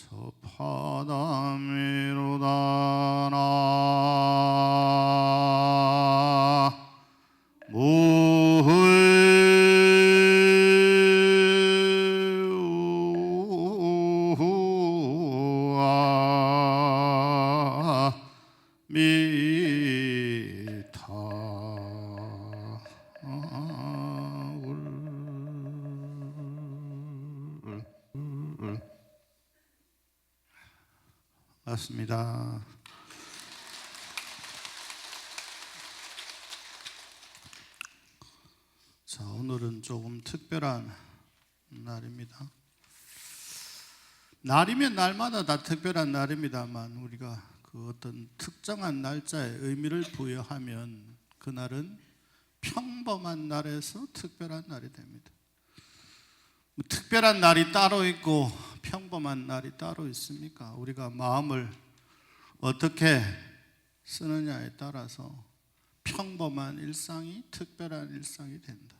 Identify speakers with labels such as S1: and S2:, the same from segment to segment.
S1: 서파담미로다 나무후아 미타 맞습니다. 자, 오늘은 조금 특별한 날입니다. 날이면 날마다 다 특별한 날입니다만 우리가 그 어떤 특정한 날짜에 의미를 부여하면 그날은 평범한 날에서 특별한 날이 됩니다. 특별한 날이 따로 있고 평범한 날이 따로 있습니까? 우리가 마음을 어떻게 쓰느냐에 따라서 평범한 일상이 특별한 일상이 된다.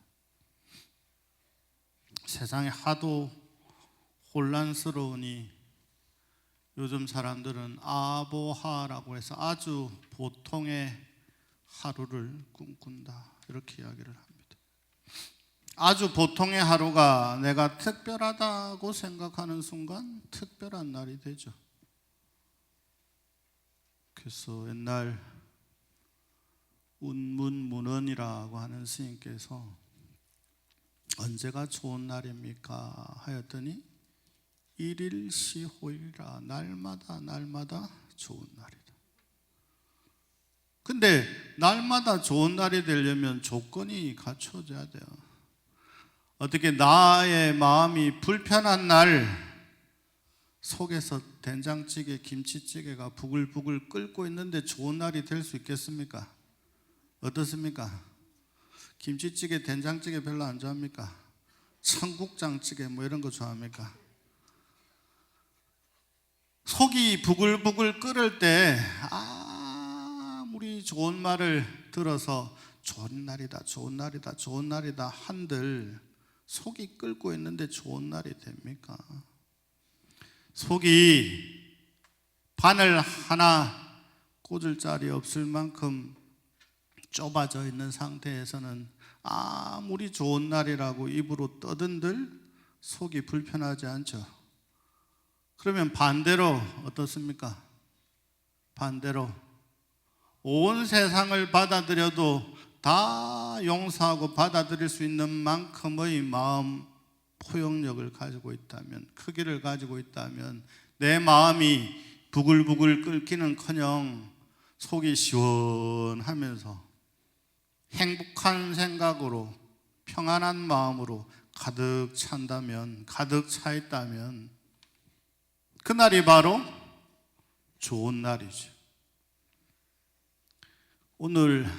S1: 세상이 하도 혼란스러우니 요즘 사람들은 아보하라고 해서 아주 보통의 하루를 꿈꾼다, 이렇게 이야기를 합니다. 아주 보통의 하루가 내가 특별하다고 생각하는 순간 특별한 날이 되죠. 그래서 옛날 운문문언이라고 하는 스님께서 언제가 좋은 날입니까 하였더니 일일시호일이라, 날마다 좋은 날이다. 근데 날마다 좋은 날이 되려면 조건이 갖춰져야 돼요. 어떻게 나의 마음이 불편한 날 속에서 된장찌개, 김치찌개가 부글부글 끓고 있는데 좋은 날이 될 수 있겠습니까? 어떻습니까? 김치찌개, 된장찌개 별로 안 좋아합니까? 청국장찌개 뭐 이런 거 좋아합니까? 속이 부글부글 끓을 때 아무리 좋은 말을 들어서 좋은 날이다, 좋은 날이다, 좋은 날이다 한들 속이 끓고 있는데 좋은 날이 됩니까? 속이 바늘 하나 꽂을 자리 없을 만큼 좁아져 있는 상태에서는 아무리 좋은 날이라고 입으로 떠든들 속이 불편하지 않죠. 그러면 반대로 어떻습니까? 반대로 온 세상을 받아들여도 다 용서하고 받아들일 수 있는 만큼의 마음 포용력을 가지고 있다면, 크기를 가지고 있다면 내 마음이 부글부글 끓기는커녕 속이 시원하면서 행복한 생각으로 평안한 마음으로 가득 찬다면, 가득 차 있다면 그날이 바로 좋은 날이죠. 오늘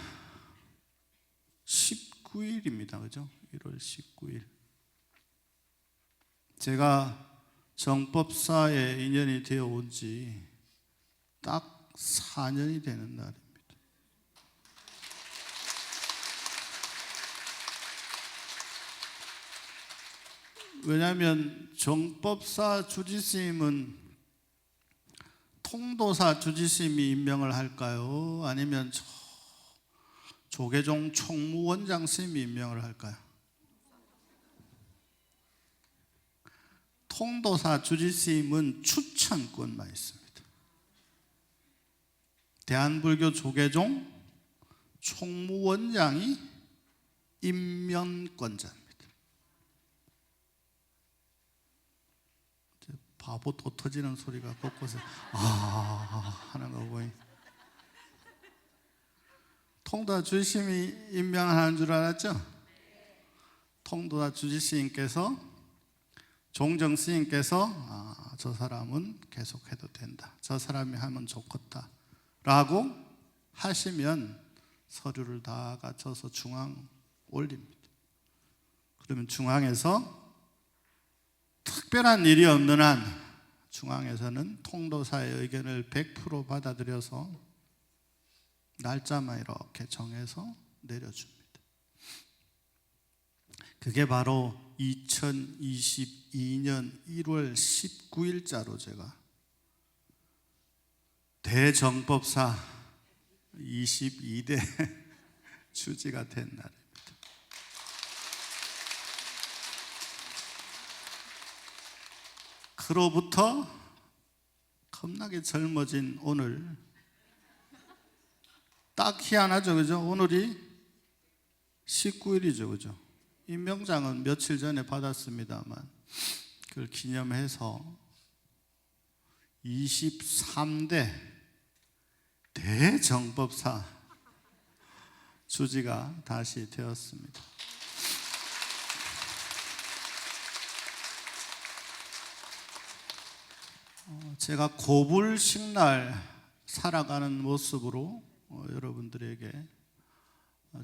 S1: 19일입니다. 그죠? 1월 19일. 제가 정법사에 인연이 되어 온 지 딱 4년이 되는 날입니다. 왜냐하면 정법사 주지스님은 통도사 주지스님이 임명을 할까요? 아니면 조계종 총무원장 스님이 임명을 할까요? 통도사 주지스님은 추천권만 있습니다. 대한불교 조계종 총무원장이 임명권자입니다. 바보 도 터지는 소리가 곳곳에 하는 거 보이. 통도사 주지스님이 임명하는 줄 알았죠? 통도사 주지스님께서, 종정 스님께서 저 사람은 계속해도 된다, 저 사람이 하면 좋겠다 라고 하시면 서류를 다 갖춰서 중앙 올립니다. 그러면 중앙에서 특별한 일이 없는 한 중앙에서는 통도사의 의견을 100% 받아들여서 날짜만 이렇게 정해서 내려줍니다. 그게 바로 2022년 1월 19일자로 제가 대정법사 22대 주지가 된 날입니다. 그로부터 겁나게 젊어진 오늘, 딱 희한하죠, 그죠? 오늘이 19일이죠, 그죠? 임명장은 며칠 전에 받았습니다만 그걸 기념해서 23대 대정법사 주지가 다시 되었습니다. 제가 고불식날 살아가는 모습으로 여러분들에게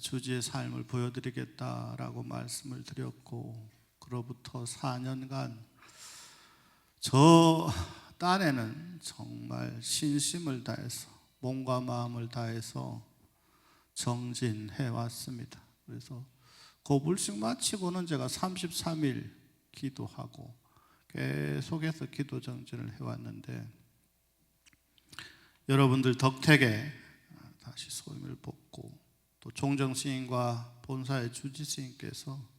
S1: 주지의 삶을 보여드리겠다라고 말씀을 드렸고, 그로부터 4년간 저 딴에는 정말 신심을 다해서 몸과 마음을 다해서 정진해 왔습니다. 그래서 고불식 마치고는 제가 33일 기도하고 계속해서 기도 정진을 해왔는데, 여러분들 덕택에 다시 소임을 받고 또 종정스님과 본사의 주지스님께서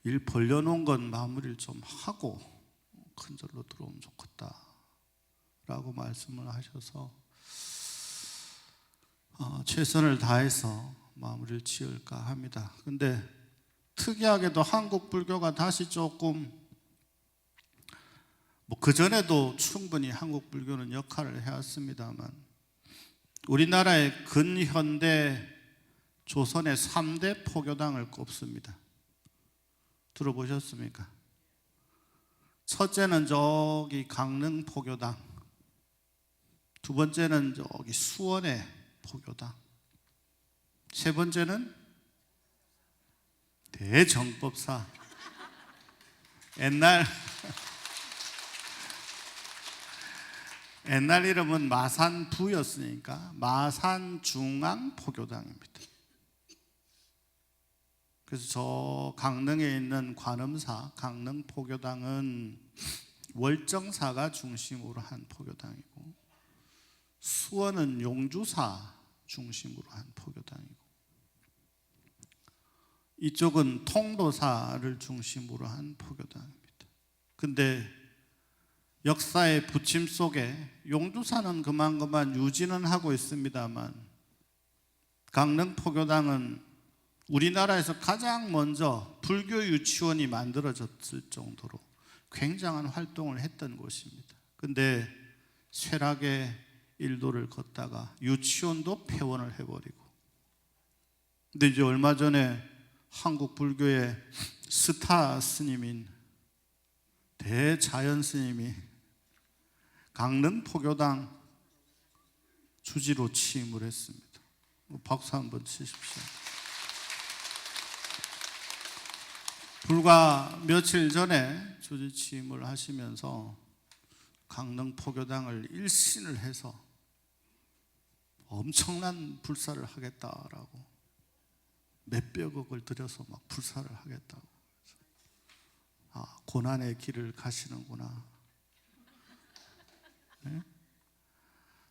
S1: 일 벌려놓은 건 마무리를 좀 하고 큰절로 들어오면 좋겠다 라고 말씀을 하셔서 최선을 다해서 마무리를 지을까 합니다. 근데 특이하게도 한국 불교가 다시 조금, 그전에도 충분히 한국 불교는 역할을 해왔습니다만, 우리나라의 근현대 조선의 3대 포교당을 꼽습니다. 들어보셨습니까? 첫째는 저기 강릉 포교당, 두 번째는 저기 수원의 포교당, 세 번째는 대정법사. 옛날 이름은 마산부였으니까 마산중앙포교당입니다. 그래서 저 강릉에 있는 관음사 강릉포교당은 월정사가 중심으로 한 포교당이고, 수원은 용주사 중심으로 한 포교당이고, 이쪽은 통도사를 중심으로 한 포교당입니다. 근데 역사의 부침 속에 용두사는 그만 유지는 하고 있습니다만, 강릉 포교당은 우리나라에서 가장 먼저 불교 유치원이 만들어졌을 정도로 굉장한 활동을 했던 곳입니다. 근데 쇠락의 일도를 걷다가 유치원도 폐원을 해버리고, 근데 이제 얼마 전에 한국 불교의 스타 스님인 대자연 스님이 강릉 포교당 주지로 취임을 했습니다. 박수 한번 치십시오. 불과 며칠 전에 주지 취임을 하시면서 강릉 포교당을 일신을 해서 엄청난 불사를 하겠다라고, 몇백억을 들여서 막 불사를 하겠다고. 고난의 길을 가시는구나. 네?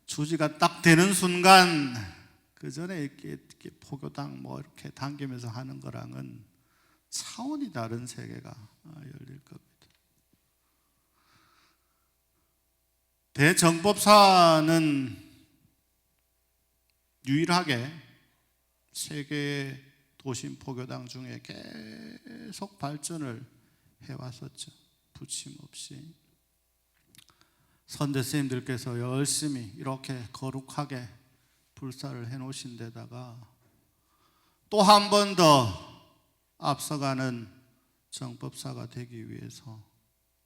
S1: 주지가 딱 되는 순간, 그 전에 이렇게 포교당 이렇게 당기면서 하는 거랑은 차원이 다른 세계가 열릴 겁니다. 대정법사는 유일하게 세계 도심 포교당 중에 계속 발전을 해왔었죠. 부침없이. 선대 스님들께서 열심히 이렇게 거룩하게 불사를 해놓으신 데다가 또 한 번 더 앞서가는 정법사가 되기 위해서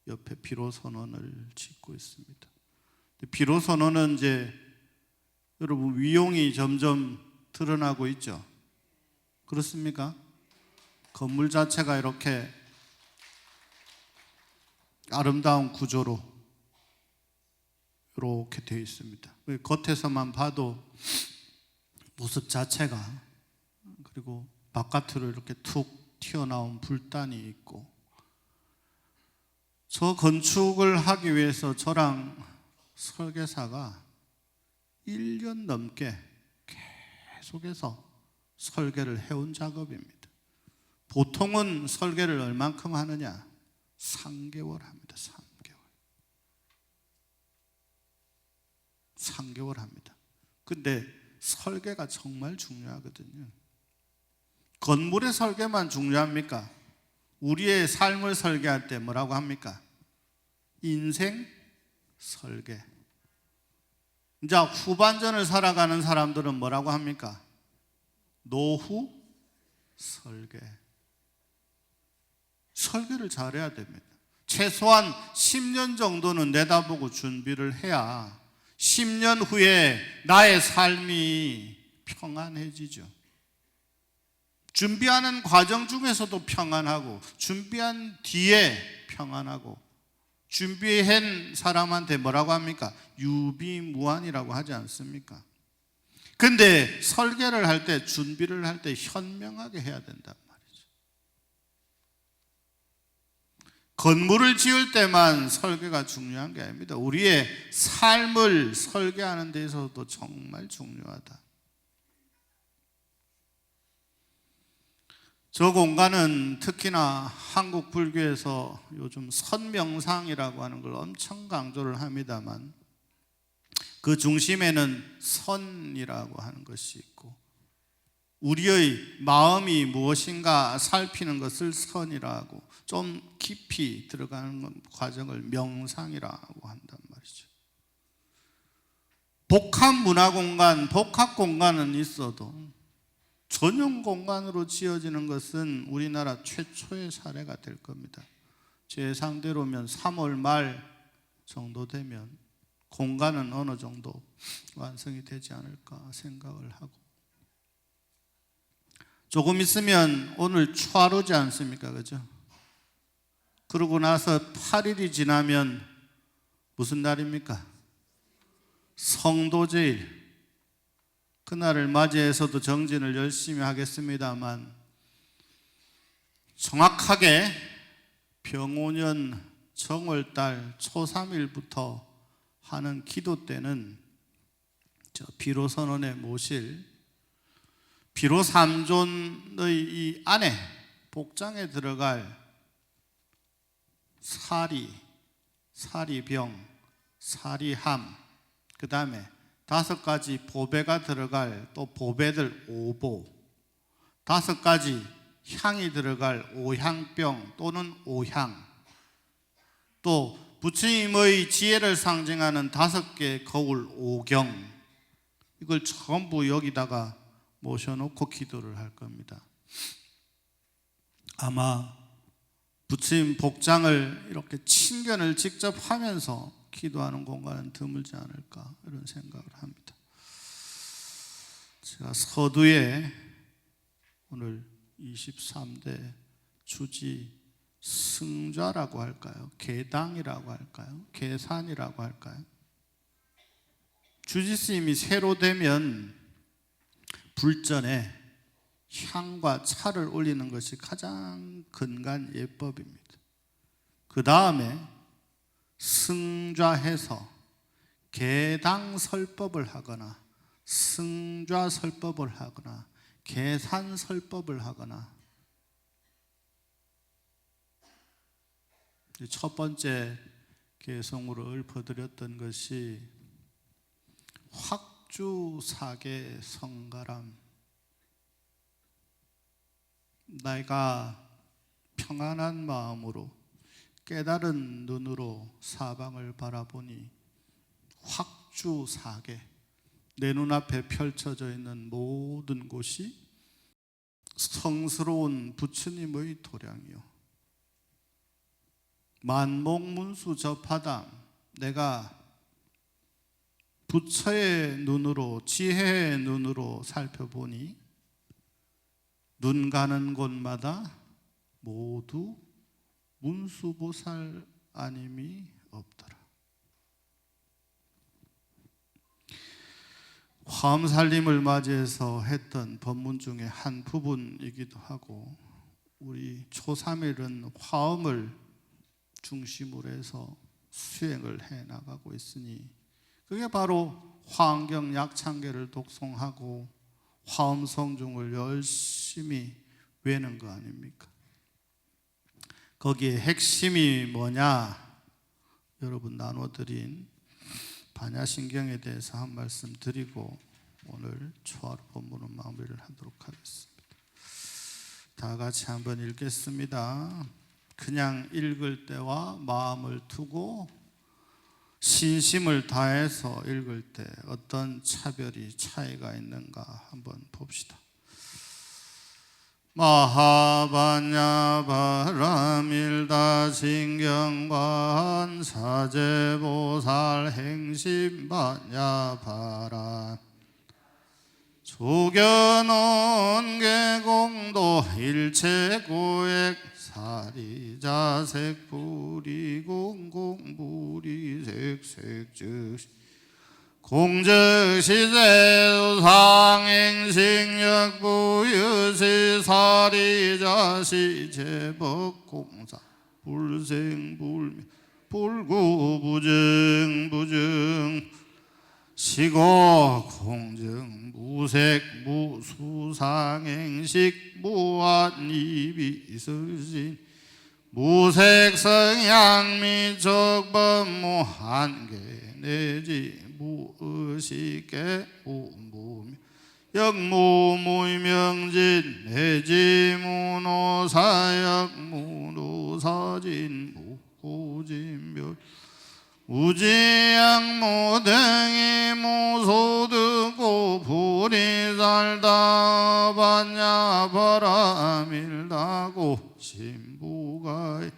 S1: 옆에 비로선언을 짓고 있습니다. 비로선언은 이제 여러분 위용이 점점 드러나고 있죠. 그렇습니까? 건물 자체가 이렇게 아름다운 구조로 이렇게 되어 있습니다. 겉에서만 봐도 모습 자체가, 그리고 바깥으로 이렇게 툭 튀어나온 불단이 있고, 저 건축을 하기 위해서 저랑 설계사가 1년 넘게 계속해서 설계를 해온 작업입니다. 보통은 설계를 얼만큼 하느냐? 3개월 합니다. 3개월 합니다. 근데 설계가 정말 중요하거든요. 건물의 설계만 중요합니까? 우리의 삶을 설계할 때 뭐라고 합니까? 인생 설계. 이제 후반전을 살아가는 사람들은 뭐라고 합니까? 노후 설계. 설계를 잘해야 됩니다. 최소한 10년 정도는 내다보고 준비를 해야 10년 후에 나의 삶이 평안해지죠. 준비하는 과정 중에서도 평안하고, 준비한 뒤에 평안하고, 준비한 사람한테 뭐라고 합니까? 유비무환이라고 하지 않습니까? 근데 설계를 할 때, 준비를 할 때 현명하게 해야 된단 말이죠. 건물을 지을 때만 설계가 중요한 게 아닙니다. 우리의 삶을 설계하는 데 있어서도 정말 중요하다. 저 공간은 특히나 한국 불교에서 요즘 선명상이라고 하는 걸 엄청 강조를 합니다만, 그 중심에는 선이라고 하는 것이 있고, 우리의 마음이 무엇인가 살피는 것을 선이라고, 좀 깊이 들어가는 과정을 명상이라고 한단 말이죠. 복합문화공간, 복합공간은 있어도 전용 공간으로 지어지는 것은 우리나라 최초의 사례가 될 겁니다. 제 예상대로면 3월 말 정도 되면 공간은 어느 정도 완성이 되지 않을까 생각을 하고, 조금 있으면 오늘 초하루지 않습니까? 그죠? 그러고 나서 8일이 지나면 무슨 날입니까? 성도제일. 그날을 맞이해서도 정진을 열심히 하겠습니다만, 정확하게 병오년 정월달 초3일부터 하는 기도 때는 저 비로선언에 모실 비로삼존의 이 안에 복장에 들어갈 사리병, 사리함, 그 다음에 5가지 보배가 들어갈 또 보배들 5보, 5가지 향이 들어갈 오향병 또는 오향, 또 부처님의 지혜를 상징하는 5개 거울 5경, 이걸 전부 여기다가 모셔놓고 기도를 할 겁니다. 아마 부처님 복장을 이렇게 친견을 직접 하면서 기도하는 공간은 드물지 않을까, 이런 생각을 합니다. 제가 서두에 오늘 23대 주지 승좌라고 할까요? 계당이라고 할까요? 계산이라고 할까요? 주지스님이 새로 되면 불전에 향과 차를 올리는 것이 가장 근간 예법입니다. 그 다음에 승좌해서 계당설법을 하거나 승좌설법을 하거나 계산설법을 하거나, 첫 번째 개성으로 읊어드렸던 것이 확주사계 성가람, 내가 평안한 마음으로 깨달은 눈으로 사방을 바라보니 확주사계, 내 눈앞에 펼쳐져 있는 모든 곳이 성스러운 부처님의 도량이요, 만목문수 접하담, 내가 부처의 눈으로, 지혜의 눈으로 살펴보니 눈 가는 곳마다 모두 문수보살 아님이 없더라. 화엄살림을 맞이해서 했던 법문 중에 한 부분이기도 하고, 우리 초3일은 화음을 중심으로 해서 수행을 해 나가고 있으니 그게 바로 화엄경 약창계를 독송하고 화엄 성중을 열심히 외는 거 아닙니까? 거기에 핵심이 뭐냐? 여러분 나눠드린 반야신경에 대해서 한 말씀 드리고 오늘 초하루 본문은 마무리를 하도록 하겠습니다. 다 같이 한번 읽겠습니다. 그냥 읽을 때와 마음을 두고 신심을 다해서 읽을 때 어떤 차이가 있는가 한번 봅시다. 마하반야 바라밀다 신경반 사제보살 행심반야 바람 조견온 계공도 일체고액 사리자색 부리공공 부리색색즉 공적시제상행식력 부유시 사리자시 제법공사 불생불미 불구부증부증 시고 공증 무색 무수상행식 무한이비설신 무색성향 미적법 무한계 내지 무의식계 무무명 역무무명진 내지 무노사역 무노사진 무고진멸 무지양무등이 무소득고 불이살다 반야바라밀다고 신부가이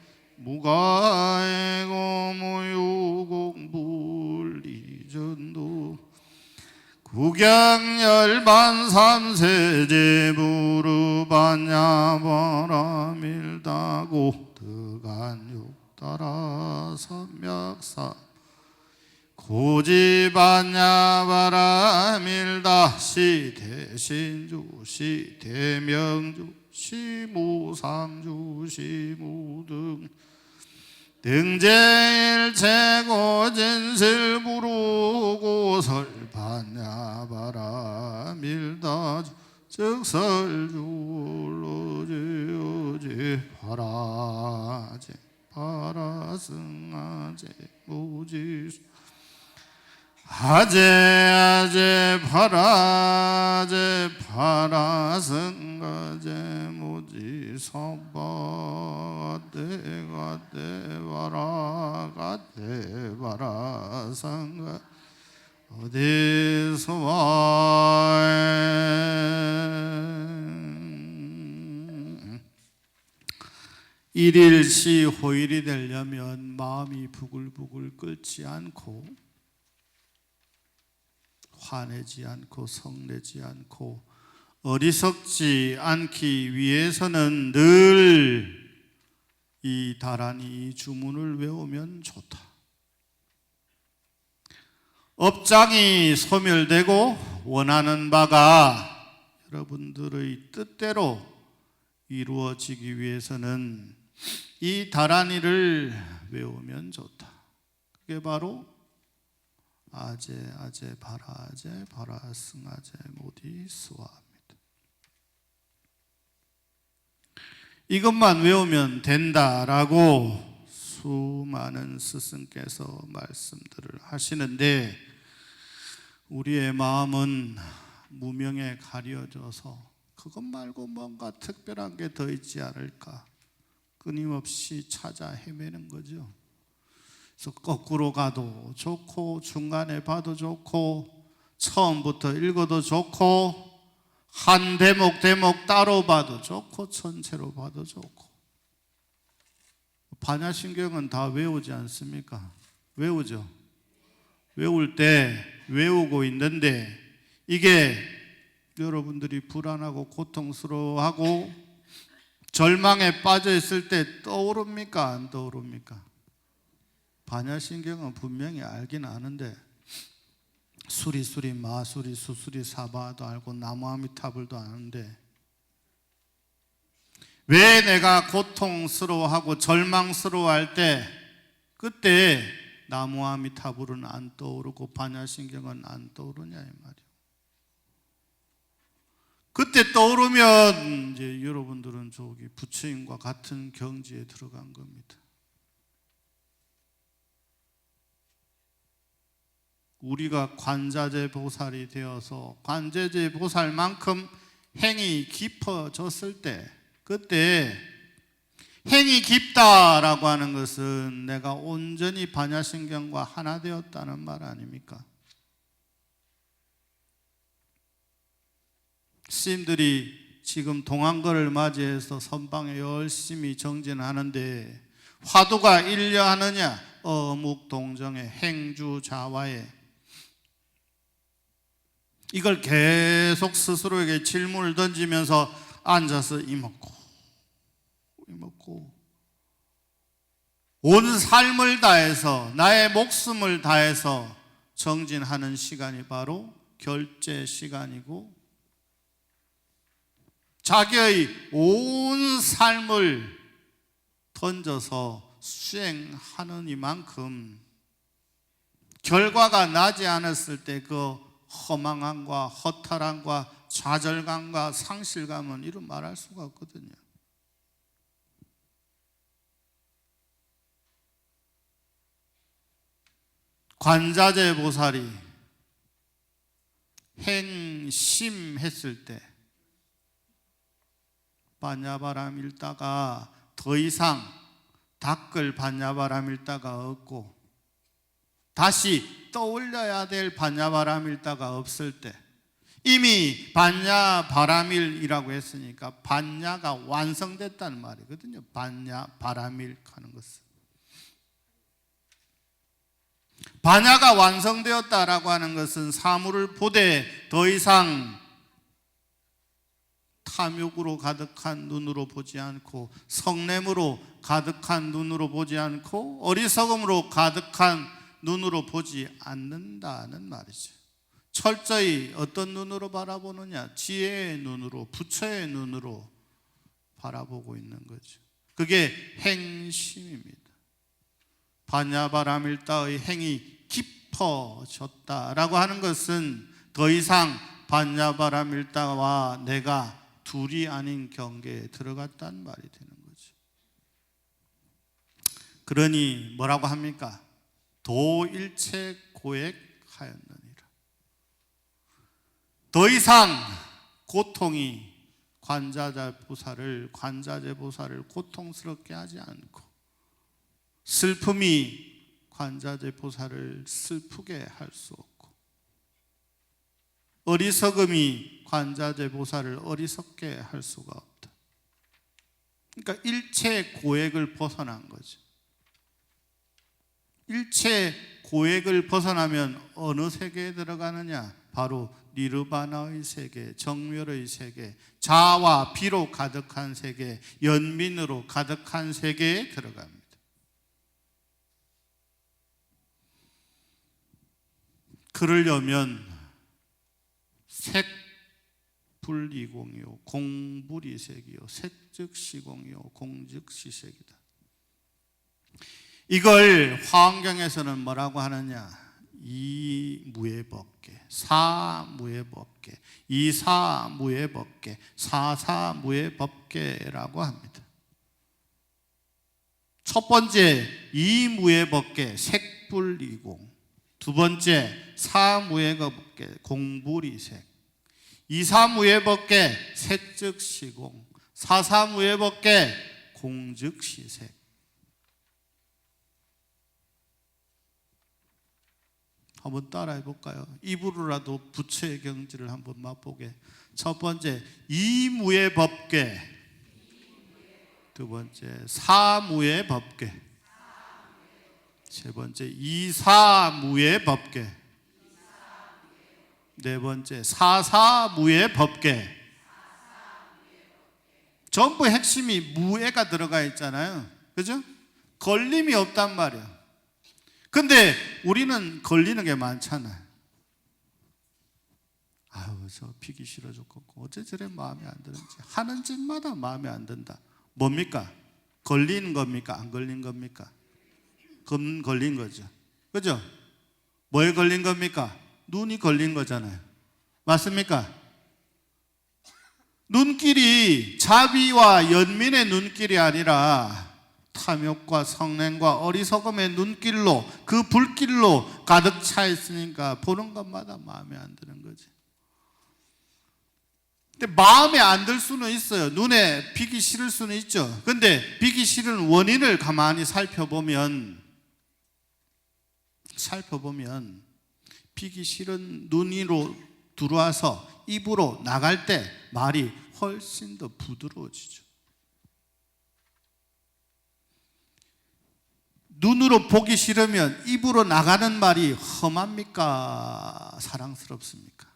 S1: 무가이고 무유공 불리전도 구경열반 삼세제 부르반야바라밀다고 득안육 따라 삼맥삼 고지반야바라밀다 시대신주 시대명주 시무상주 시무등 등제일체고 진실부르고 설반야바라밀다 즉설주로지어지 바라지 파라승아제 무지수 아제 파라제 파라승가제 무지서바 가대 바라상가 어디서 와 일일시 호일이 되려면 마음이 부글부글 끓지 않고 화내지 않고 성내지 않고 어리석지 않기 위해서는 늘 이 다란이 주문을 외우면 좋다. 업장이 소멸되고 원하는 바가 여러분들의 뜻대로 이루어지기 위해서는 이 다란이를 외우면 좋다. 그게 바로 아제 바라제 바라승아제 모디스와입니다. 이것만 외우면 된다라고 수많은 스승께서 말씀들을 하시는데 우리의 마음은 무명에 가려져서 그것 말고 뭔가 특별한 게 더 있지 않을까 끊임없이 찾아 헤매는 거죠. 그래서 거꾸로 가도 좋고 중간에 봐도 좋고 처음부터 읽어도 좋고 한 대목 따로 봐도 좋고 전체로 봐도 좋고 반야신경은 다 외우지 않습니까? 외우죠. 외울 때 외우고 있는데 이게 여러분들이 불안하고 고통스러워하고 절망에 빠져 있을 때 떠오릅니까? 안 떠오릅니까? 반야신경은 분명히 알긴 아는데 수리수리 마수리 수수리 사바도 알고 나무아미타불도 아는데 왜 내가 고통스러워하고 절망스러워할 때 그때 나무아미타불은 안 떠오르고 반야신경은 안 떠오르냐 이 말이에요. 그때 떠오르면 이제 여러분들은 저기 부처님과 같은 경지에 들어간 겁니다. 우리가 관자재 보살이 되어서 관자재 보살만큼 행이 깊어졌을 때, 그때 행이 깊다라고 하는 것은 내가 온전히 반야신경과 하나 되었다는 말 아닙니까? 스님들이 지금 동안거를 맞이해서 선방에 열심히 정진하는데 화두가 일려하느냐? 어묵동정의 행주자화에 이걸 계속 스스로에게 질문을 던지면서 앉아서 이먹고 온 삶을 다해서 나의 목숨을 다해서 정진하는 시간이 바로 결제 시간이고, 자기의 온 삶을 던져서 수행하는 이만큼 결과가 나지 않았을 때 그 허망함과 허탈함과 좌절감과 상실감은 이루 말할 수가 없거든요. 관자재 보살이 행심했을 때 반야바람 일다가 더 이상 닦을 반야바람 일다가 없고 다시 떠올려야 될 반야바람 일다가 없을 때, 이미 반야바람일이라고 했으니까 반야가 완성됐다는 말이거든요. 반야바람일 하는 것은 반야가 완성되었다라고 하는 것은 사물을 보되 더 이상 탐욕으로 가득한 눈으로 보지 않고 성냄으로 가득한 눈으로 보지 않고 어리석음으로 가득한 눈으로 보지 않는다는 말이죠. 철저히 어떤 눈으로 바라보느냐? 지혜의 눈으로, 부처의 눈으로 바라보고 있는 거죠. 그게 행심입니다. 반야바람일다의 행이 깊어졌다라고 하는 것은 더 이상 반야바람일다와 내가 둘이 아닌 경계에 들어갔다는 말이 되는 거죠. 그러니 뭐라고 합니까? 도일체 고액하였느니라. 더 이상 고통이 관자재 보살을 고통스럽게 하지 않고, 슬픔이 관자재 보살을 슬프게 할 수 없고, 어리석음이 관자재 보살을 어리석게 할 수가 없다. 그러니까 일체 고액을 벗어난 거죠. 일체 고액을 벗어나면 어느 세계에 들어가느냐? 바로 니르바나의 세계, 정멸의 세계, 자와 비로 가득한 세계, 연민으로 가득한 세계에 들어갑니다. 그러려면 색불이공이요 공불이색이요 색즉시공이요 공즉시색이다. 이걸 화엄경에서는 뭐라고 하느냐? 이무예법계, 사무예법계, 이사무예법계, 사사무예법계라고 합니다. 첫 번째 이무예법계 색불이공, 두 번째 사무예법계 공불이색, 이사무예법계 색즉시공, 사사무예법계 공즉시색. 한번 따라해 볼까요? 입으로라도 부처의 경지를 한번 맛보게. 첫 번째 이무의 법계, 두 번째 사무의 법계, 세 번째 이사무의 법계, 네 번째 사사무의 법계. 전부 핵심이 무예가 들어가 있잖아요. 그죠? 걸림이 없단 말이에요. 근데 우리는 걸리는 게 많잖아요. 아유, 저 피기 싫어 죽겠고 어째 저래 마음에 안 드는지, 하는 짓마다 마음에 안 든다. 뭡니까? 걸리는 겁니까? 안 걸린 겁니까? 걸린 거죠. 그죠? 뭐에 걸린 겁니까? 눈이 걸린 거잖아요. 맞습니까? 눈길이 자비와 연민의 눈길이 아니라 탐욕과 성냄과 어리석음의 눈길로, 그 불길로 가득 차 있으니까 보는 것마다 마음에 안 드는 거지. 근데 마음에 안 들 수는 있어요. 눈에 비기 싫을 수는 있죠. 근데 비기 싫은 원인을 가만히 살펴보면 비기 싫은 눈으로 들어와서 입으로 나갈 때 말이 훨씬 더 부드러워지죠. 눈으로 보기 싫으면 입으로 나가는 말이 험합니까? 사랑스럽습니까?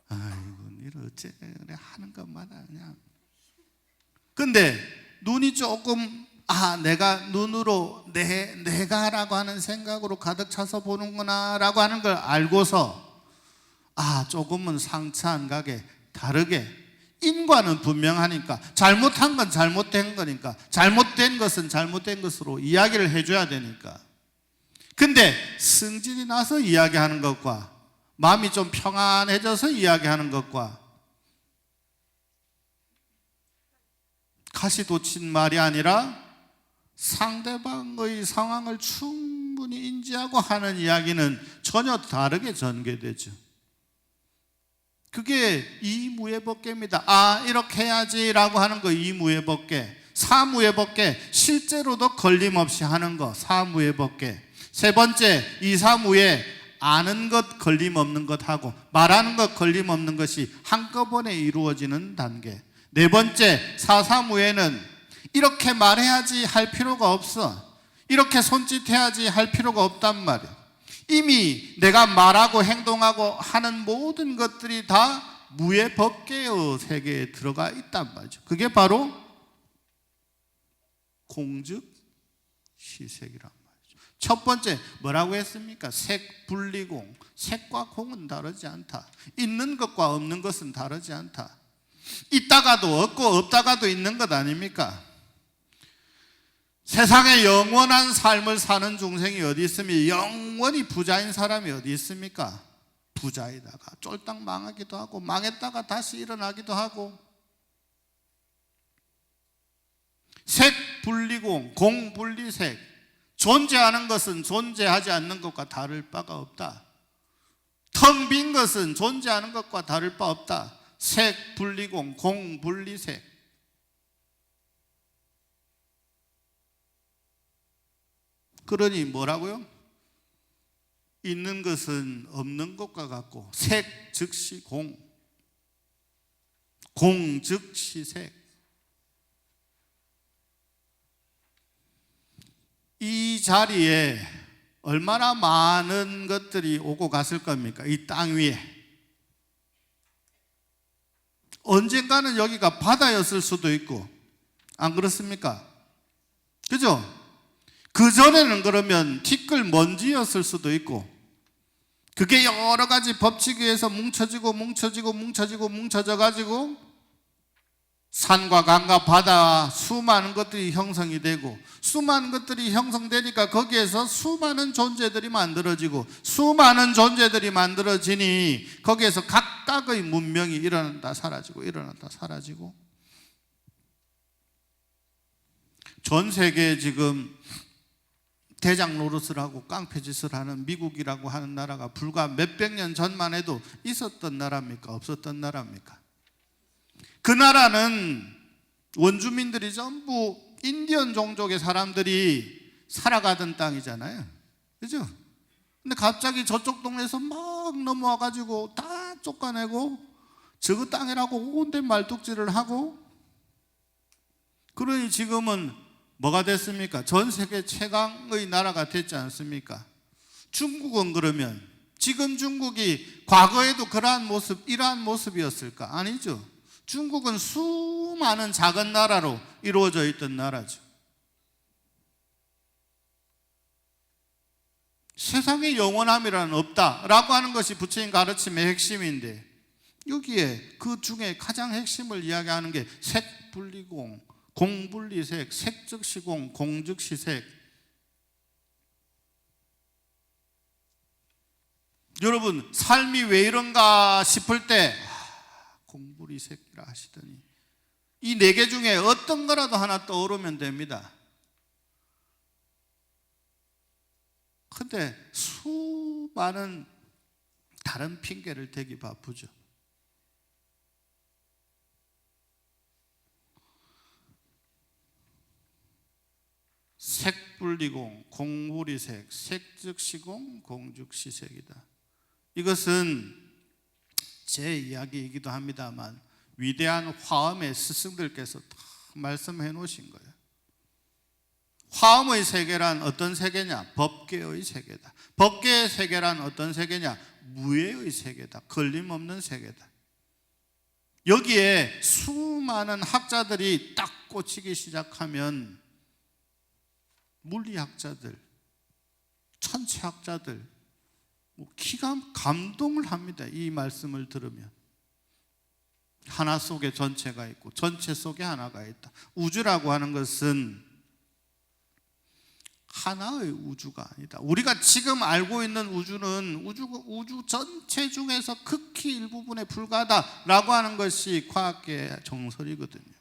S1: 아이고, 어째 그래 하는 것마다 그냥. 근데 눈이 조금 내가 눈으로 내가라고 하는 생각으로 가득 차서 보는구나 라고 하는 걸 알고서 조금은 상처 안 가게 다르게, 인과는 분명하니까 잘못한 건 잘못된 거니까 잘못된 것은 잘못된 것으로 이야기를 해줘야 되니까. 근데 승진이 나서 이야기하는 것과 마음이 좀 평안해져서 이야기하는 것과 가시돋친 말이 아니라 상대방의 상황을 충분히 인지하고 하는 이야기는 전혀 다르게 전개되죠. 그게 이무예법계입니다. 이렇게 해야지 라고 하는 거 이무예법계. 사무예법계, 실제로도 걸림없이 하는 거 사무예법계. 세 번째, 이사무예, 아는 것 걸림없는 것하고 말하는 것 걸림없는 것이 한꺼번에 이루어지는 단계. 네 번째, 사사무예는 이렇게 말해야지 할 필요가 없어. 이렇게 손짓해야지 할 필요가 없단 말이야. 이미 내가 말하고 행동하고 하는 모든 것들이 다 무예법계의 세계에 들어가 있단 말이죠. 그게 바로 공즉 시색이란 말이죠. 첫 번째 뭐라고 했습니까? 색 분리공. 색과 공은 다르지 않다. 있는 것과 없는 것은 다르지 않다. 있다가도 없고 없다가도 있는 것 아닙니까? 세상에 영원한 삶을 사는 중생이 어디 있으며 영원히 부자인 사람이 어디 있습니까? 부자이다가 쫄딱 망하기도 하고 망했다가 다시 일어나기도 하고. 색 분리공, 공 분리색. 존재하는 것은 존재하지 않는 것과 다를 바가 없다. 텅 빈 것은 존재하는 것과 다를 바 없다. 색 분리공, 공 분리색. 그러니 뭐라고요? 있는 것은 없는 것과 같고 색 즉시 공, 공 즉시 색. 이 자리에 얼마나 많은 것들이 오고 갔을 겁니까? 이 땅 위에. 언젠가는 여기가 바다였을 수도 있고, 안 그렇습니까? 그죠? 그전에는 그러면 티끌 먼지였을 수도 있고, 그게 여러 가지 법칙에 의해서 뭉쳐져 가지고 산과 강과 바다 수많은 것들이 형성이 되고, 수많은 것들이 형성되니까 거기에서 수많은 존재들이 만들어지고, 수많은 존재들이 만들어지니 거기에서 각각의 문명이 일어났다 사라지고 일어났다 사라지고. 전 세계에 지금 대장 노릇을 하고 깡패짓을 하는 미국이라고 하는 나라가 불과 몇백 년 전만 해도 있었던 나라입니까? 없었던 나라입니까? 그 나라는 원주민들이 전부 인디언 종족의 사람들이 살아가던 땅이잖아요. 그죠? 근데 갑자기 저쪽 동네에서 막 넘어와 가지고 다 쫓아내고 저거 땅이라고 온데 말뚝질을 하고, 그러니 지금은 뭐가 됐습니까? 전 세계 최강의 나라가 됐지 않습니까? 중국은 그러면 지금 중국이 과거에도 이러한 모습이었을까? 아니죠. 중국은 수많은 작은 나라로 이루어져 있던 나라죠. 세상에 영원함이라는 없다라고 하는 것이 부처님 가르침의 핵심인데, 여기에 그 중에 가장 핵심을 이야기하는 게 색 색분리공, 공분리색, 색즉시공, 공즉시색. 여러분, 삶이 왜 이런가 싶을 때 공분리색이라 하시더니 이 네 개 중에 어떤 거라도 하나 떠오르면 됩니다. 근데 수많은 다른 핑계를 대기 바쁘죠. 색분리공, 공분리색, 색즉시공, 공즉시색이다. 이것은 제 이야기이기도 합니다만 위대한 화엄의 스승들께서 다 말씀해 놓으신 거예요. 화엄의 세계란 어떤 세계냐? 법계의 세계다. 법계의 세계란 어떤 세계냐? 무예의 세계다. 걸림없는 세계다. 여기에 수많은 학자들이 딱 꽂히기 시작하면 물리학자들, 천체학자들 기가 감동을 합니다. 이 말씀을 들으면 하나 속에 전체가 있고 전체 속에 하나가 있다. 우주라고 하는 것은 하나의 우주가 아니다. 우리가 지금 알고 있는 우주는 우주 전체 중에서 극히 일부분에 불과하다라고 하는 것이 과학계의 정설이거든요.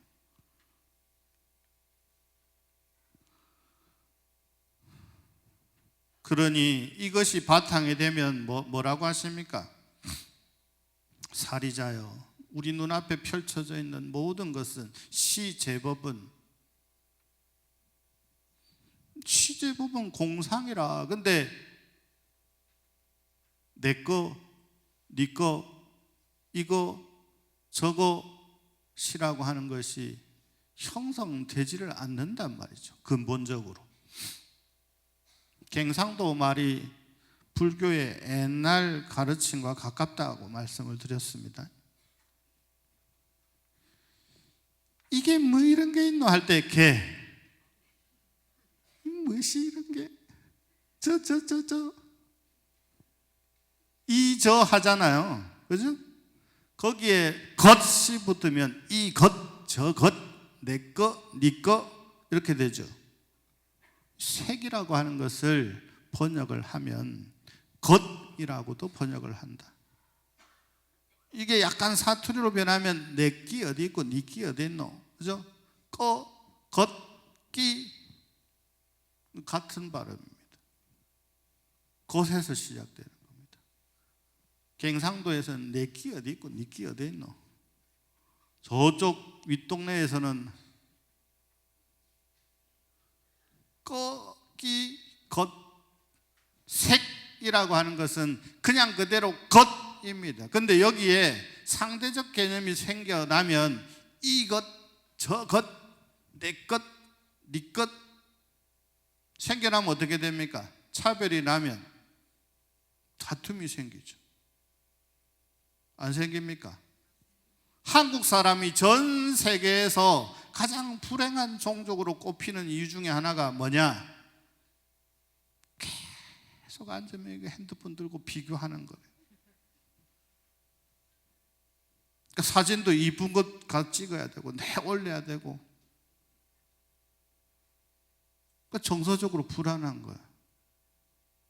S1: 그러니 이것이 바탕이 되면 뭐라고 하십니까? 사리자여, 우리 눈앞에 펼쳐져 있는 모든 것은 시제법은 공상이라. 근데 내 거, 네 거, 이거, 저거 시라고 하는 것이 형성되지를 않는단 말이죠. 근본적으로. 갱상도 말이 불교의 옛날 가르침과 가깝다고 말씀을 드렸습니다. 이게 뭐 이런 게 있노 할 때 개, 무엇이 이런 게 저 하잖아요. 그죠? 거기에 겉이 붙으면 이 것, 저 것, 내 거, 네 거 이렇게 되죠. 색이라고 하는 것을 번역을 하면 겉이라고도 번역을 한다. 이게 약간 사투리로 변하면 내 끼 어디 있고 네 끼 어디 있노? 그죠? 겉, 끼 같은 발음입니다. 겉에서 시작되는 겁니다. 갱상도에서는 내 끼 어디 있고 네 끼 어디 있노? 저쪽 윗동네에서는 끼, 겉, 색이라고 하는 것은 그냥 그대로 겉입니다. 그런데 여기에 상대적 개념이 생겨나면 이 것, 저 것, 내 것, 네 것 생겨나면 어떻게 됩니까? 차별이 나면 다툼이 생기죠. 안 생깁니까? 한국 사람이 전 세계에서 가장 불행한 종족으로 꼽히는 이유 중에 하나가 뭐냐? 계속 앉으면 핸드폰 들고 비교하는 거예요. 그러니까 사진도 이쁜 것 찍어야 되고 내 올려야 되고, 그러니까 정서적으로 불안한 거야.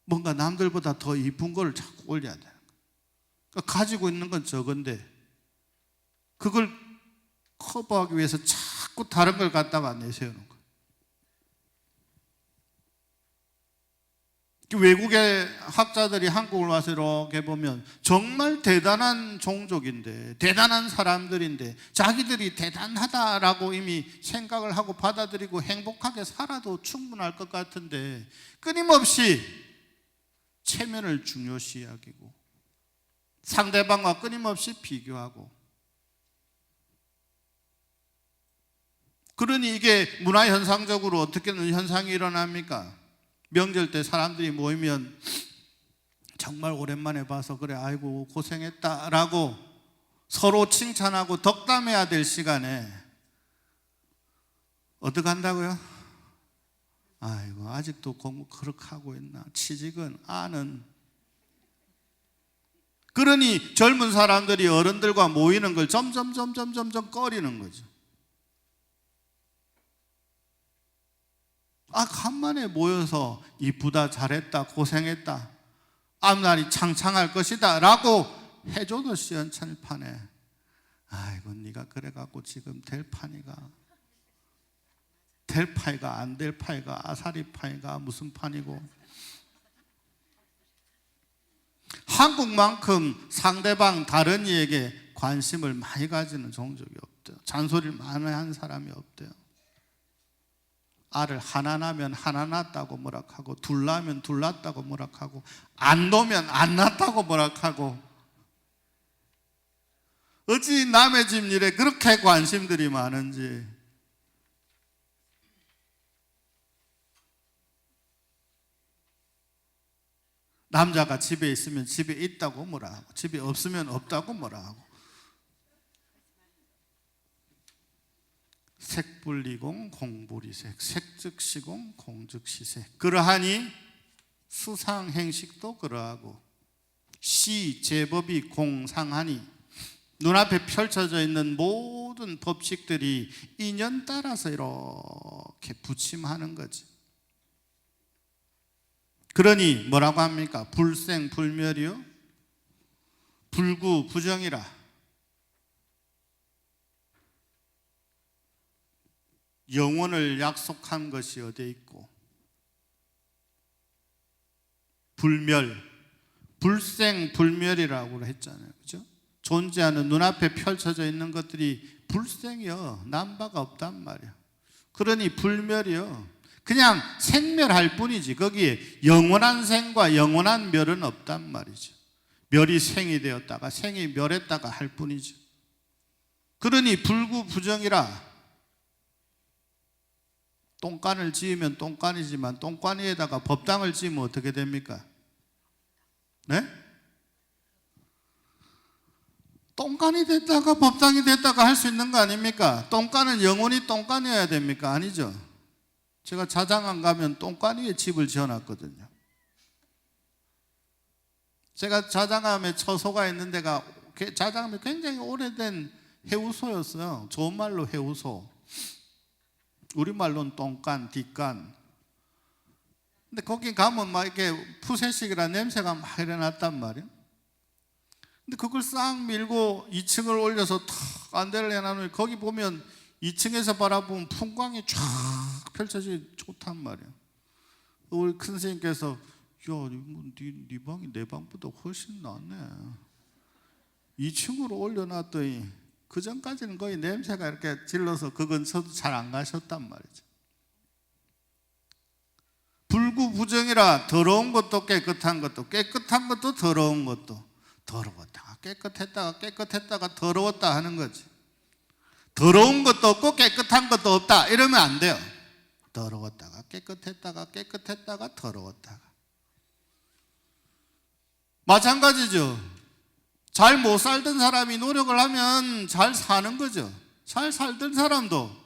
S1: 뭔가 남들보다 더 이쁜 걸 자꾸 올려야 되는 거야. 그러니까 가지고 있는 건 적은데 그걸 커버하기 위해서 자꾸 다른 걸 갖다가 내세우는 거예요. 외국의 학자들이 한국을 와서 이렇게 보면 정말 대단한 종족인데, 대단한 사람들인데, 자기들이 대단하다라고 이미 생각을 하고 받아들이고 행복하게 살아도 충분할 것 같은데 끊임없이 체면을 중요시 여기고 상대방과 끊임없이 비교하고, 그러니 이게 문화현상적으로 어떻게 현상이 일어납니까? 명절 때 사람들이 모이면 정말 오랜만에 봐서 그래 아이고 고생했다라고 서로 칭찬하고 덕담해야 될 시간에 어떻게 한다고요? 아이고 아직도 공부 그렇게 하고 있나, 취직은 아는. 그러니 젊은 사람들이 어른들과 모이는 걸 점점 꺼리는 거죠. 간만에 모여서 이쁘다, 잘했다, 고생했다, 앞날이 창창할 것이다 라고 해줘도 시원찮을판에 아이고 네가 그래갖고 지금 될 판이가, 될 파이가 안 될 파이가, 아사리 파이가 무슨 판이고. 한국만큼 상대방 다른 이에게 관심을 많이 가지는 종족이 없대요. 잔소리를 많이 한 사람이 없대요. 알을 하나 낳으면 하나 낳았다고 뭐락하고, 둘 낳으면 둘 낳았다고 뭐락하고, 안 놓으면 안 낳았다고 뭐락하고, 어찌 남의 집 일에 그렇게 관심들이 많은지. 남자가 집에 있으면 집에 있다고 뭐라 하고, 집에 없으면 없다고 뭐라 하고. 색불리공 공불이색, 색즉시공 공즉시색. 그러하니 수상행식도 그러하고 시 제법이 공상하니 눈앞에 펼쳐져 있는 모든 법칙들이 인연 따라서 이렇게 부침하는 거지. 그러니 뭐라고 합니까? 불생불멸이요 불구부정이라. 영원을 약속한 것이 어디에 있고, 불멸, 불생불멸이라고 했잖아요. 그죠? 존재하는 눈앞에 펼쳐져 있는 것들이 불생이요, 남바가 없단 말이야. 그러니 불멸이요, 그냥 생멸할 뿐이지 거기에 영원한 생과 영원한 멸은 없단 말이죠. 멸이 생이 되었다가 생이 멸했다가 할 뿐이죠. 그러니 불구부정이라. 똥간을 지으면 똥간이지만 똥간 위에다가 법당을 지으면 어떻게 됩니까? 네? 똥간이 됐다가 법당이 됐다가 할 수 있는 거 아닙니까? 똥간은 영원히 똥간이어야 됩니까? 아니죠. 제가 자장안 가면 똥간 위에 집을 지어놨거든요. 제가 자장암에 처소가 있는 데가 자장암이 굉장히 오래된 해우소였어요. 좋은 말로 해우소, 우리말로는 똥간, 뒷간. 근데 거기 가면 막 이렇게 푸세식이라 냄새가 막 일어났단 말이에요. 근데 그걸 싹 밀고 2층을 올려서 탁 안대를 해놔놓으면 거기 보면 2층에서 바라보면 풍광이 쫙 펼쳐지기 좋단 말이에요. 우리 큰 선생님께서 네 방이 내 방보다 훨씬 낫네. 2층으로 올려놨더니 그 전까지는 거의 냄새가 이렇게 질러서 그 근처도 잘 안 가셨단 말이죠. 불구부정이라 더러운 것도 깨끗한 것도, 깨끗한 것도 더러운 것도, 더러웠다가 깨끗했다가 깨끗했다가 더러웠다 하는 거지. 더러운 것도 없고 깨끗한 것도 없다 이러면 안 돼요. 더러웠다가 깨끗했다가 깨끗했다가 더러웠다가. 마찬가지죠. 잘 못 살던 사람이 노력을 하면 잘 사는 거죠. 잘 살던 사람도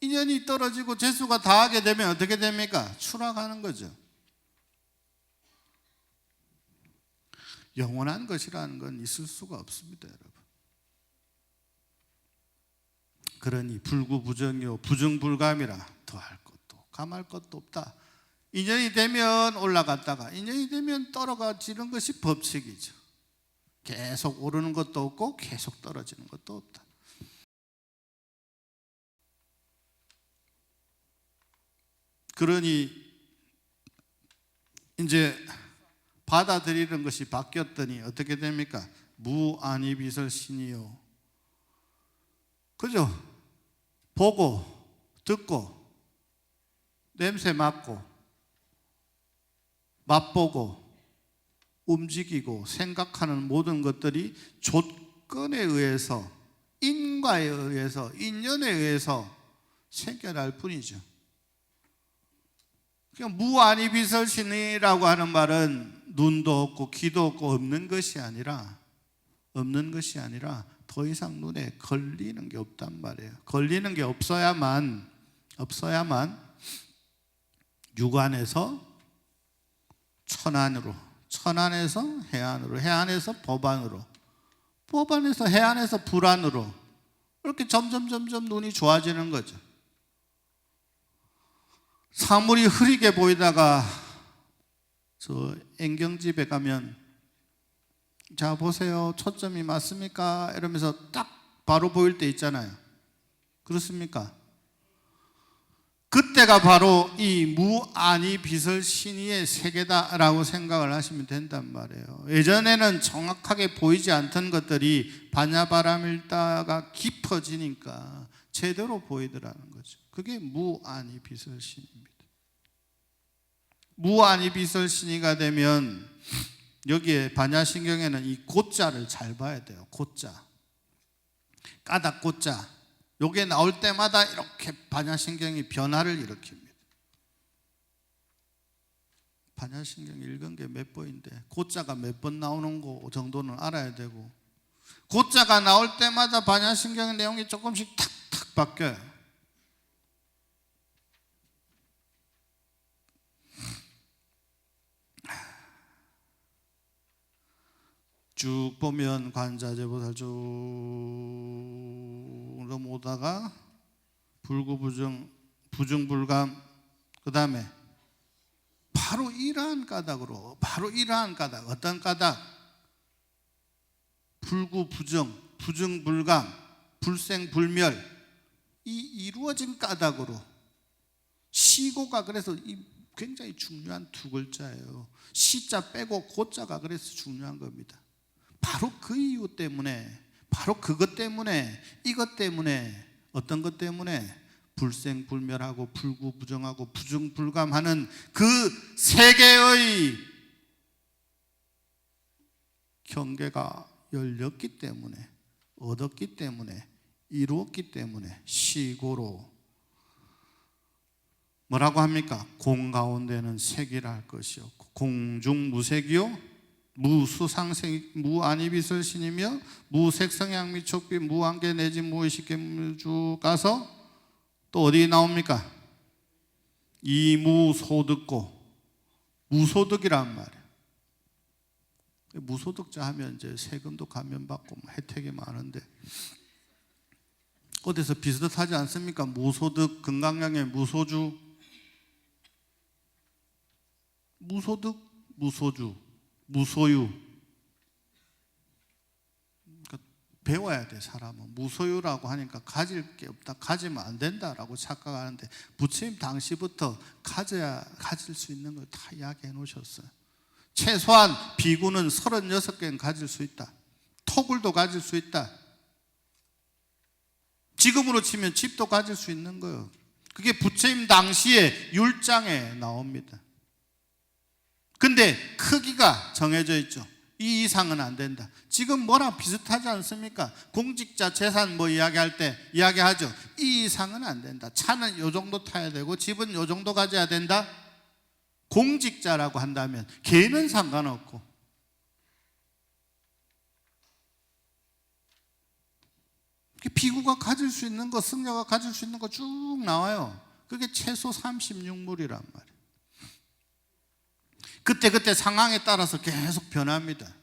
S1: 인연이 떨어지고 재수가 다하게 되면 어떻게 됩니까? 추락하는 거죠. 영원한 것이라는 건 있을 수가 없습니다, 여러분. 그러니 불구부정이요 부정불감이라 더할 것도 감할 것도 없다. 인연이 되면 올라갔다가 인연이 되면 떨어지는 것이 법칙이죠. 계속 오르는 것도 없고 계속 떨어지는 것도 없다. 그러니 이제 받아들이는 것이 바뀌었더니 어떻게 됩니까? 무안이비설신이요. 그죠? 보고 듣고 냄새 맡고 맛보고 움직이고 생각하는 모든 것들이 조건에 의해서, 인과에 의해서, 인연에 의해서 생겨날 뿐이죠. 그러니까 무안이비설신이라고 하는 말은 눈도 없고 귀도 없고 없는 것이 아니라 더 이상 눈에 걸리는 게 없단 말이에요. 걸리는 게 없어야만 육안에서 천안으로, 천안에서 해안으로, 해안에서 법안으로, 법안에서 해안에서 불안으로 이렇게 점점 눈이 좋아지는 거죠. 사물이 흐리게 보이다가 저 앵경집에 가면 자 보세요, 초점이 맞습니까? 이러면서 딱 바로 보일 때 있잖아요. 그렇습니까? 그때가 바로 이 무아니 비설신의의 세계다라고 생각을 하시면 된단 말이에요. 예전에는 정확하게 보이지 않던 것들이 반야바라밀다가 깊어지니까 제대로 보이더라는 거죠. 그게 무아니 비설신입니다. 무아니 비설신의가 되면 여기에 반야신경에는 이 고자를 잘 봐야 돼요. 고자, 까닭 고자, 요게 나올 때마다 이렇게 반야신경이 변화를 일으킵니다. 반야신경 읽은 게 몇 번인데 고자가 몇 번 나오는 거 정도는 알아야 되고, 고자가 나올 때마다 반야신경의 내용이 조금씩 탁탁 바뀌어요. 쭉 보면 관자재보살 쭉 넘어오다가 불구부정, 부정불감, 그 다음에 바로 이러한 까닭으로, 바로 이러한 까닭, 어떤 까닭? 불구부정, 부정불감, 불생불멸, 이 이루어진 까닭으로 시고가 그래서 굉장히 중요한 두 글자예요. 시자 빼고 고자가 그래서 중요한 겁니다. 바로 그 이유 때문에, 바로 그것 때문에, 이것 때문에, 어떤 것 때문에 불생불멸하고 불구부정하고 부정불감하는 그 세계의 경계가 열렸기 때문에, 얻었기 때문에, 이루었기 때문에 시고로 뭐라고 합니까? 공 가운데는 색이라 할 것이었고 공중무색이요 무수상생 무아니비설신이며 무색성향미촉비 무한계 내지 무의식계무주 가서 또 어디 나옵니까? 이무소득고, 무소득이란 말이에요. 무소득자 하면 이제 세금도 감면받고 혜택이 많은데 어디서 비슷하지 않습니까? 무소득, 건강량의 무소주, 무소득, 무소주, 무소유. 그러니까 배워야 돼. 사람은 무소유라고 하니까 가질 게 없다, 가지면 안 된다라고 착각하는데 부처님 당시부터 가질 수 있는 걸 다 이야기해 놓으셨어요. 최소한 비구는 36개는 가질 수 있다. 토굴도 가질 수 있다. 지금으로 치면 집도 가질 수 있는 거예요. 그게 부처님 당시에 율장에 나옵니다. 근데 크기가 정해져 있죠. 이 이상은 안 된다. 지금 뭐랑 비슷하지 않습니까? 공직자 재산 뭐 이야기할 때 이야기하죠. 이 이상은 안 된다. 차는 요 정도 타야 되고 집은 요 정도 가져야 된다. 공직자라고 한다면 개는 상관없고 비구가 가질 수 있는 거, 승려가 가질 수 있는 거 쭉 나와요. 그게 최소 36물이란 말이에요. 그때 상황에 따라서 계속 변합니다.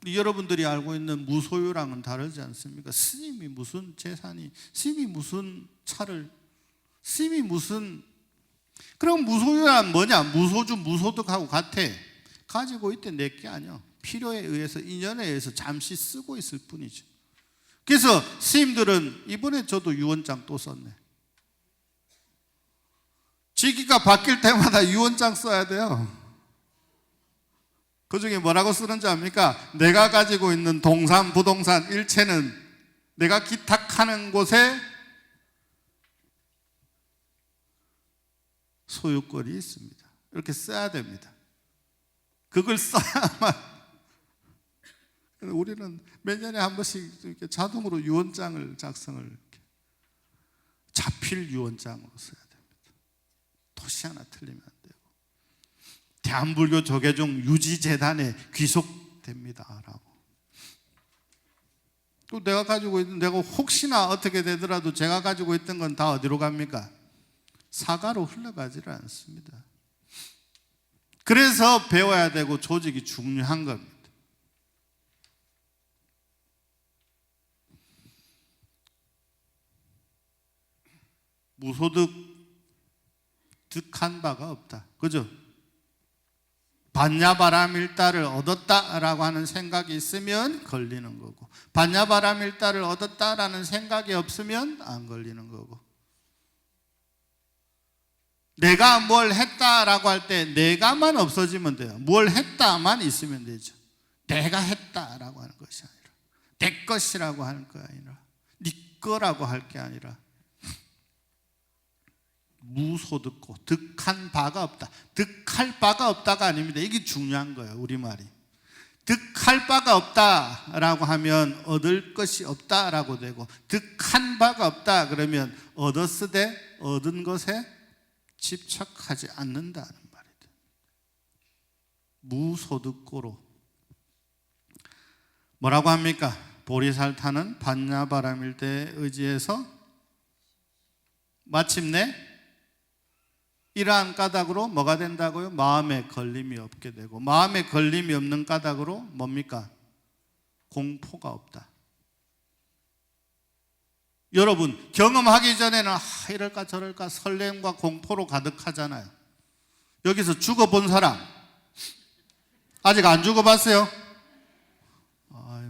S1: 여러분들이 알고 있는 무소유랑은 다르지 않습니까? 스님이 무슨 재산이, 스님이 무슨 차를, 스님이 무슨, 그럼 무소유란 뭐냐? 무소주, 무소득하고 같아. 가지고 있대 내게 아니야. 필요에 의해서, 인연에 의해서 잠시 쓰고 있을 뿐이죠. 그래서 스님들은 이번에 저도 유언장 또 썼네. 시기가 바뀔 때마다 유언장 써야 돼요. 그 중에 뭐라고 쓰는지 압니까? 내가 가지고 있는 동산, 부동산, 일체는 내가 기탁하는 곳에 소유권이 있습니다. 이렇게 써야 됩니다. 그걸 써야만. 우리는 몇 년에 한 번씩 이렇게 자동으로 유언장을 작성을, 이렇게 자필 유언장으로 써야 됩니다. 도시 하나 틀리면 안 되고. 대한불교 조계종 유지재단에 귀속됩니다라고. 또 내가 가지고 있는, 내가 혹시나 어떻게 되더라도 제가 가지고 있던 건 다 어디로 갑니까? 사가로 흘러가지를 않습니다. 그래서 배워야 되고 조직이 중요한 겁니다. 무소득, 득한 바가 없다. 그죠? 반야바라밀다를 얻었다라고 하는 생각이 있으면 걸리는 거고, 반야바라밀다를 얻었다라는 생각이 없으면 안 걸리는 거고. 내가 뭘 했다라고 할 때 내가만 없어지면 돼요. 뭘 했다만 있으면 되죠. 내가 했다라고 하는 것이 아니라, 내 것이라고 하는 거 아니라, 네 거라고 할 게 아니라, 무소득고 득한 바가 없다. 득할 바가 없다가 아닙니다. 이게 중요한 거예요. 우리말이. 득할 바가 없다라고 하면 얻을 것이 없다라고 되고, 득한 바가 없다 그러면 얻었으되 얻은 것에 집착하지 않는다는 말이다. 무소득고로 뭐라고 합니까? 보리살타는 반야바라밀다에 의지해서 마침내 이러한 까닭으로 뭐가 된다고요? 마음에 걸림이 없게 되고, 마음에 걸림이 없는 까닭으로 뭡니까? 공포가 없다. 여러분, 경험하기 전에는 이럴까 저럴까 설렘과 공포로 가득하잖아요. 여기서 죽어본 사람 아직 안 죽어봤어요?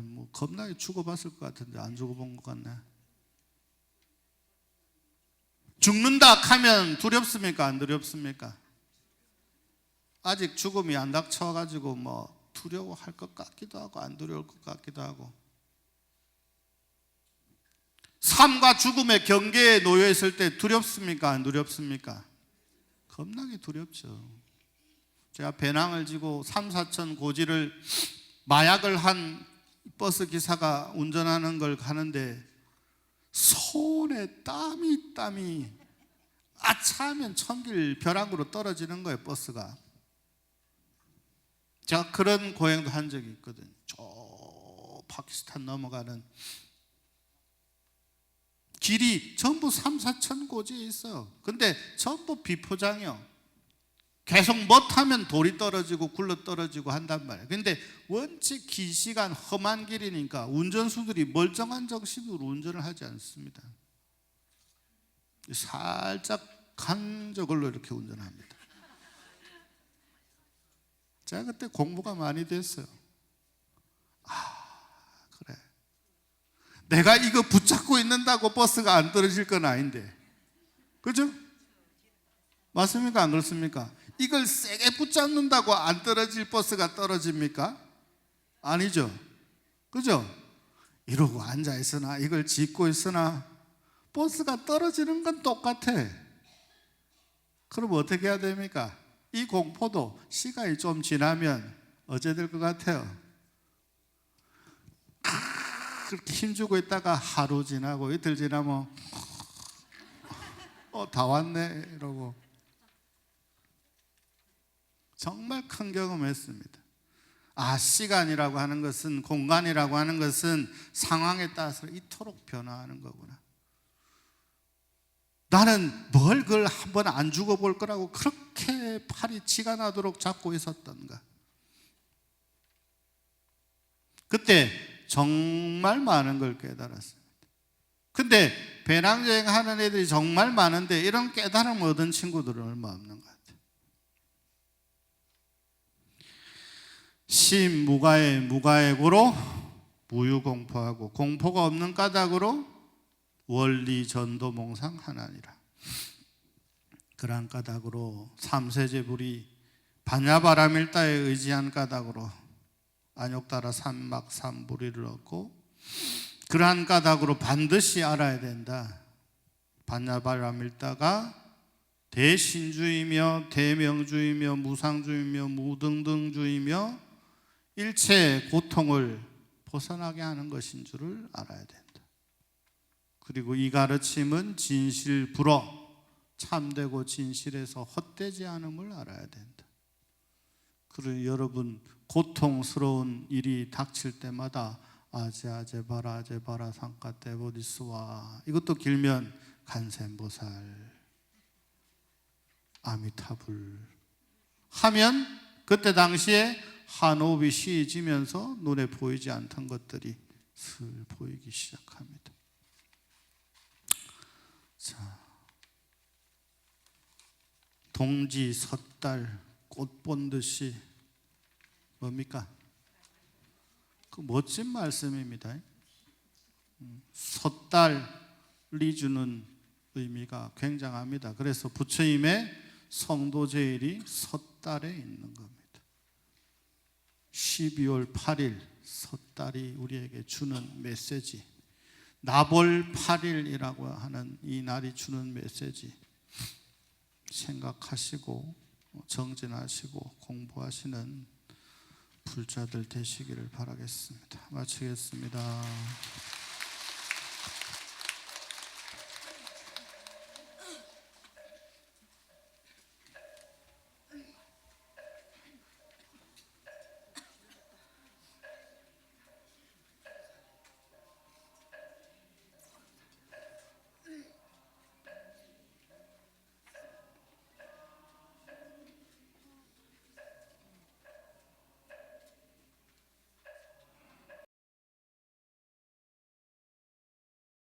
S1: 뭐 겁나게 죽어봤을 것 같은데 안 죽어본 것 같네. 죽는다 하면 두렵습니까? 안 두렵습니까? 아직 죽음이 안 닥쳐가지고 뭐 두려워할 것 같기도 하고 안 두려울 것 같기도 하고. 삶과 죽음의 경계에 놓여 있을 때 두렵습니까? 안 두렵습니까? 겁나게 두렵죠. 제가 배낭을 지고 3, 4천 고지를 마약을 한 버스 기사가 운전하는 걸 가는데 손에 땀이 아차하면 천길 벼락으로 떨어지는 거예요. 버스가. 제가 그런 고행도 한 적이 있거든요. 저 파키스탄 넘어가는 길이 전부 3, 4천 고지에 있어요. 근데 전부 비포장이요. 계속 못하면 돌이 떨어지고 굴러 떨어지고 한단 말이에요. 근데 원체 긴 시간 험한 길이니까 운전수들이 멀쩡한 정신으로 운전을 하지 않습니다. 살짝 간 저걸로 이렇게 운전합니다. 제가 그때 공부가 많이 됐어요. 그래, 내가 이거 붙잡고 있는다고 버스가 안 떨어질 건 아닌데, 그죠? 맞습니까? 안 그렇습니까? 이걸 세게 붙잡는다고 안 떨어질 버스가 떨어집니까? 아니죠. 그죠? 이러고 앉아있으나 이걸 짚고 있으나 버스가 떨어지는 건 똑같아. 그럼 어떻게 해야 됩니까? 이 공포도 시간이 좀 지나면 어째 될 것 같아요? 그렇게 힘주고 있다가 하루 지나고 이틀 지나면 다 왔네 이러고. 정말 큰 경험했습니다. 시간이라고 하는 것은, 공간이라고 하는 것은 상황에 따라서 이토록 변화하는 거구나. 나는 뭘 그걸 한번 안 죽어볼 거라고 그렇게 팔이 치가 나도록 잡고 있었던가. 그때 정말 많은 걸 깨달았습니다. 근데 배낭여행 하는 애들이 정말 많은데 이런 깨달음을 얻은 친구들은 얼마 없는 것 같아요. 심무가의 무가액으로 무유공포하고, 공포가 없는 까닭으로 원리전도몽상 하나니라. 그러한 까닭으로 삼세제불이 반야바라밀다에 의지한 까닭으로 안욕따라 삼막삼부리를 얻고, 그러한 까닭으로 반드시 알아야 된다. 반야바라밀다가 대신주이며 대명주이며 무상주이며 무등등주이며 일체 고통을 벗어나게 하는 것인 줄을 알아야 된다. 그리고 이 가르침은 진실불어, 참되고 진실에서 헛되지 않음을 알아야 된다. 그리고 여러분, 고통스러운 일이 닥칠 때마다 아제아제바라 상가떼보디스와, 이것도 길면 간센보살, 아미타불 하면 그때 당시에 한호흡이 쉬어지면서 눈에 보이지 않던 것들이 슬 보이기 시작합니다. 자, 동지 섣달 꽃 본 듯이 뭡니까? 그 멋진 말씀입니다. 섣달이 주는 의미가 굉장합니다. 그래서 부처님의 성도 제일이 섣달에 있는 겁니다. 12월 8일 섣달이 우리에게 주는 메시지, 나벌 8일이라고 하는 이 날이 주는 메시지 생각하시고 정진하시고 공부하시는 불자들 되시기를 바라겠습니다. 마치겠습니다.